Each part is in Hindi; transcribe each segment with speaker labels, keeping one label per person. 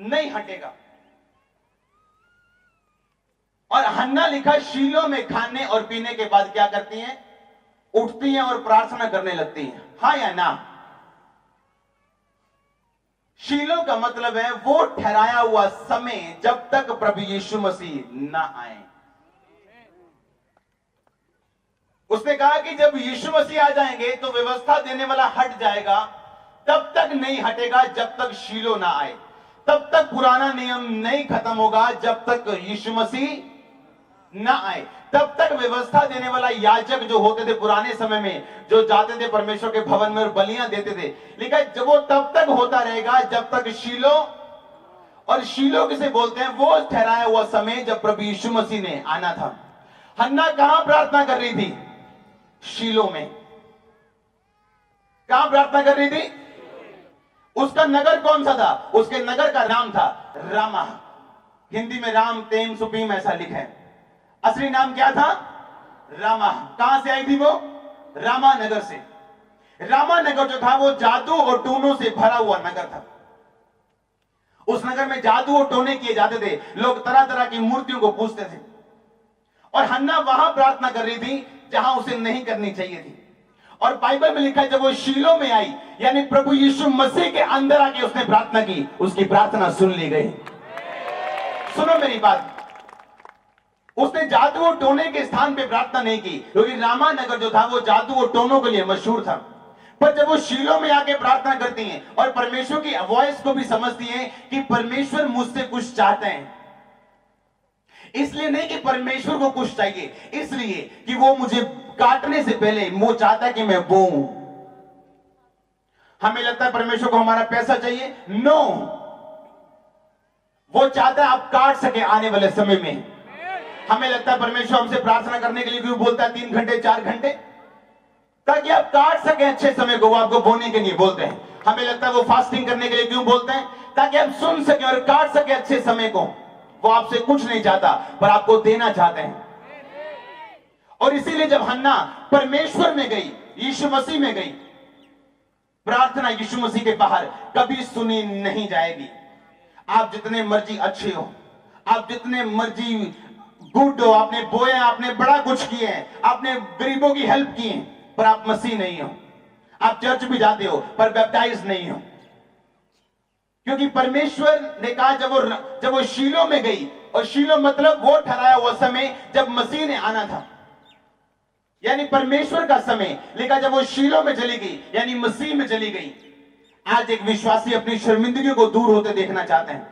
Speaker 1: नहीं हटेगा। और हन्ना लिखा शीलो में खाने और पीने के बाद क्या करती हैं? उठती हैं और प्रार्थना करने लगती हैं। हाँ या ना? शीलो का मतलब है वो ठहराया हुआ समय जब तक प्रभु यीशु मसीह ना आए। उसने कहा कि जब यीशु मसीह आ जाएंगे तो व्यवस्था देने वाला हट जाएगा, तब तक नहीं हटेगा जब तक शीलो ना आए। तब तक पुराना नियम नहीं खत्म होगा जब तक यीशु मसीह ना आए। तब तक व्यवस्था देने वाला याजक जो होते थे पुराने समय में, जो जाते थे परमेश्वर के भवन में और बलियां देते थे, लेकिन जब वो तब तक होता रहेगा जब तक शीलो, और शीलो किसे बोलते हैं? वो ठहराया हुआ समय जब प्रभु यीशु मसीह ने आना था। हन्ना कहां प्रार्थना कर रही थी? शीलो में। कहां प्रार्थना कर रही थी? उसका नगर कौन सा था? उसके नगर का नाम था रामा। हिंदी में राम तेम सुपीम ऐसा लिखा है, असली नाम क्या था? रामा। कहां से आई थी वो? रामा नगर से। रामा नगर जो था वो जादू और टोनों से भरा हुआ नगर था। उस नगर में जादू और टोने किए जाते थे, लोग तरह तरह की मूर्तियों को पूजते थे। और हन्ना वहां प्रार्थना कर रही थी जहां उसे नहीं करनी चाहिए थी। और बाइबल में लिखा है जब वो शीलो में आई, यानी प्रभु यीशु मसीह के अंदर आके उसने प्रार्थना की, उसकी प्रार्थना सुन ली गई। सुनो मेरी बात, उसने जादू और टोने के स्थान पे प्रार्थना नहीं की, क्योंकि रामा नगर जो था वो जादू और टोनों के लिए मशहूर था। पर जब वो शीलो में आके प्रार्थना करती हैं और परमेश्वर की वॉइस को भी समझती हैं कि परमेश्वर मुझसे कुछ चाहते हैं, इसलिए नहीं कि परमेश्वर को कुछ चाहिए, इसलिए कि वो मुझे काटने से पहले वो चाहता है कि मैं बोऊं। हमें लगता है परमेश्वर को हमारा पैसा चाहिए, नो, वो चाहता है आप काट सके आने वाले समय में। हमें लगता है परमेश्वर हमसे प्रार्थना करने के लिए क्यों बोलता है 3 घंटे 4 घंटे, ताकि आप काट सके अच्छे समय को, वो आपको बोने के लिए बोलते हैं। हमें लगता है वो फास्टिंग करने के लिए क्यों बोलते हैं, ताकि आप सुन सके और काट सके अच्छे समय को। वो आपसे कुछ नहीं चाहता, पर आपको देना चाहते हैं। और इसीलिए जब हन्ना परमेश्वर में गई, यीशु मसीह में गई, प्रार्थना यीशु मसीह के बाहर कभी सुनी नहीं जाएगी। आप जितने मर्जी अच्छे हो, आप जितने मर्जी गुड हो, आपने बोया, आपने बड़ा कुछ किए हैं, आपने गरीबों की हेल्प की है, पर आप मसीह नहीं हो। आप चर्च भी जाते हो पर बैप्टाइज नहीं हो। क्योंकि परमेश्वर ने कहा जब वो शीलो में गई, और शीलो मतलब वो ठहराया हुआ समय जब मसीह ने आना था, यानी परमेश्वर का समय। लेकिन जब वो शीलो में चली गई, यानी मसीह में चली गई। आज एक विश्वासी अपनी शर्मिंदगी को दूर होते देखना चाहते हैं।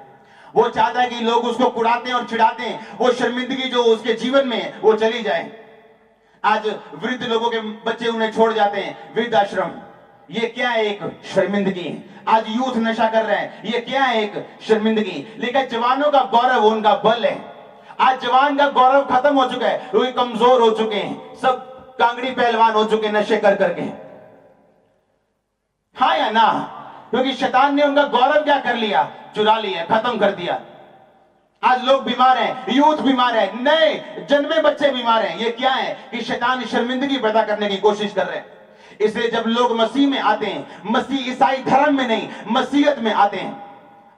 Speaker 1: वो चाहता है कि लोग उसको कुड़ाते हैं और चिढ़ाते हैं, वो शर्मिंदगी जो उसके जीवन में वो चली जाए। आज वृद्ध लोगों के बच्चे उन्हें छोड़ जाते हैं वृद्धाश्रम, ये क्या है? एक शर्मिंदगी। आज यूथ नशा कर रहे हैं, ये क्या है? एक शर्मिंदगी। लेकिन जवानों का गौरव उनका बल है। आज जवान का गौरव खत्म हो चुका है, लोग कमजोर हो चुके हैं, सब कांगड़ी पहलवान हो चुके नशे कर करके। हाँ या ना? क्योंकि शैतान ने उनका गौरव क्या कर लिया? चुरा लिया, खत्म कर दिया। आज लोग बीमार हैं, यूथ बीमार है, नए जन्मे बच्चे बीमार हैं। ये क्या है? कि शैतान शर्मिंदगी पैदा करने की कोशिश कर रहे हैं। इसलिए जब लोग मसीह में आते हैं, मसीह ईसाई धर्म में नहीं, मसीहत में आते हैं।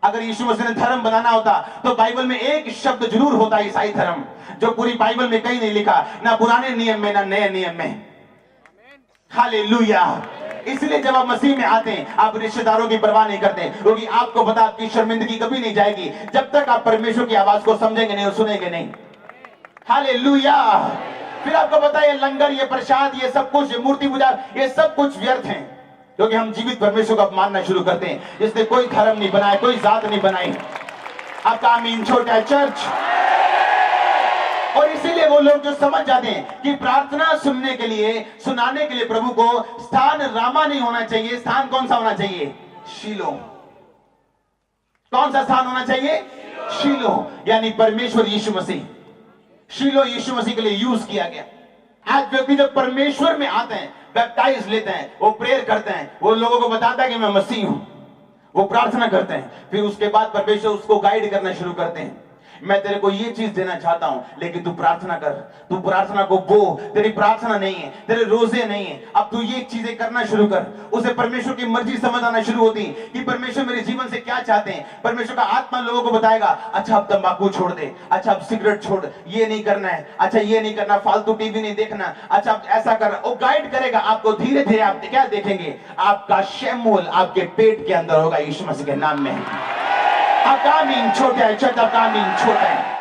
Speaker 1: अगर यीशु मसीह ने धर्म बनाना होता तो बाइबल में एक शब्द जरूर होता, ईसाई धर्म, जो पूरी बाइबल में कहीं नहीं लिखा, ना पुराने नियम में ना नए नियम में। हालेलुया। इसलिए जब आप मसीह में आते हैं, आप रिश्तेदारों की परवाह नहीं करते, क्योंकि आपको पता आपकी शर्मिंदगी कभी नहीं जाएगी जब तक आप परमेश्वर की आवाज को समझेंगे नहीं और सुनेंगे नहीं। हालेलुया। फिर आपको पता है ये लंगर, ये प्रसाद, ये सब कुछ, मूर्ति पूजा, ये सब कुछ व्यर्थ है, क्योंकि हम जीवित परमेश्वर को मानना शुरू करते हैं। इसने कोई धर्म नहीं बनाया, कोई जात नहीं बनाई। आपका आमीन छोटा है चर्च। और इसीलिए वो लोग जो समझ जाते हैं कि प्रार्थना सुनने के लिए, सुनाने के लिए प्रभु को स्थान रामा नहीं होना चाहिए, स्थान कौन सा होना चाहिए? शीलो। कौन सा स्थान होना चाहिए? शीलो, यानी परमेश्वर यीशु मसीह। शीलो यीशु मसीह के लिए यूज किया गया। आज व्यक्ति जब परमेश्वर में आते हैं, बैप्टाइज लेते हैं, वो प्रेयर करते हैं, वो लोगों को बताता है कि मैं मसीह हूं, वो प्रार्थना करते हैं, फिर उसके बाद परमेश्वर उसको गाइड करना शुरू करते हैं। मैं तेरे को ये चीज देना चाहता हूं, लेकिन तू प्रार्थना कर, तू प्रार्थना को बो। तेरी प्रार्थना नहीं है, तेरे रोजे नहीं है, अब तू ये चीजें करना शुरू कर। उसे परमेश्वर की मर्जी समझ आना शुरू होती कि परमेश्वर मेरे जीवन से क्या चाहते हैं। परमेश्वर का आत्मा लोगों को बताएगा, अच्छा अब तंबाकू छोड़ दे, अच्छा अब सिगरेट छोड़, ये नहीं करना है, अच्छा ये नहीं करना, फालतू टीवी नहीं देखना, अच्छा अब ऐसा कर। वो गाइड करेगा आपको। धीरे धीरे आप क्या देखेंगे, आपका शेमोल आपके पेट के अंदर होगा, यीशु मसीह के नाम में। अकामीन छोटा है, छोटा अकामीन छोटा है।